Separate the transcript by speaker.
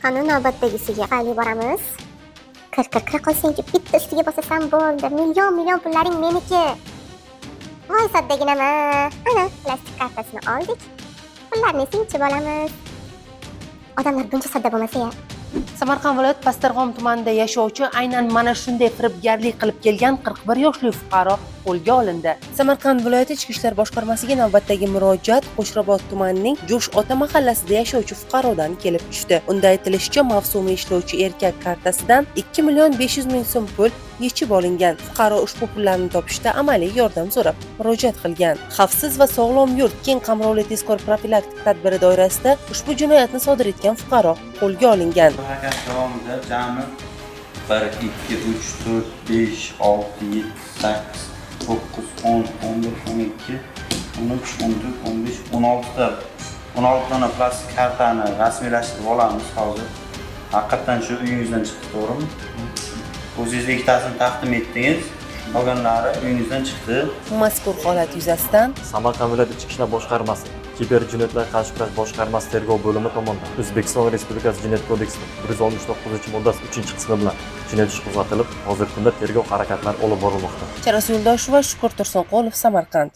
Speaker 1: Qani navbatdagisiga qayli boramiz. Kir qolsangchi bitta ustiga bosasan bo'ldi. Million pullaring meniki. Voy soddaginama. Ana, plastik kartasini oldik. Pullarni sinchib olamiz. Odamlar buncha sodda bo'lmasa-ya.
Speaker 2: Samarqand viloyat Pastdarg'om tumanida yashovchi aynan mana shunday firibgarlik qilib kelgan 41 yoshli fuqaro qo'lga olindi. Samarqand viloyati Ichki ishlar boshqarmasiga navbatdagi murojaat Qo'shrabot tumanining Jo'sh ota mahallasida yashovchi fuqarodan kelib tushdi. Unda aytilishicha, mavsumiy ishlovchi erkak kartasidan 2.500.000 so'm pul yechib olingan. Fuqaro ushbu pullarni topishda amaliy yordam so'rab murojaat qilgan. Xavfsiz va sog'lom yurt keng qamrovli tezkor profilaktik tadbiri doirasida ushbu jinoyatni sodir etgan fuqaro qo'lga olingan.
Speaker 3: Harakat davomida jami 1, 2, 3, 4, 5, 6, 7, 8, 9, 10, 11, 12, 13, 14, 15, 16 dona plastik kartani rasmiylashtirib olamiz hozir. Haqiqatan shu uyingizdan chiqdi, to'g'rimi? O'zingiz ikkitasini taqdim etdingiz. Qolganlari uyingizdan chiqdi.
Speaker 2: Mazkur holat yuzasidan
Speaker 4: Samarqand viloyati Ichki ishlar boshqarmasi Kiber jinoyatlar qarshi kurash boshqarmasi tergov bo'limi tomonidan O'zbekiston Respublikasi Jinoyat kodeksining 169-moddasi 3-qismi bilan jinoyat ishi qo'zg'atilib, hozirgi kunda tergov harakatlari olib borilmoqda.
Speaker 2: Charos Yo'ldosheva, Shukur Tursunqulov, Samarqand.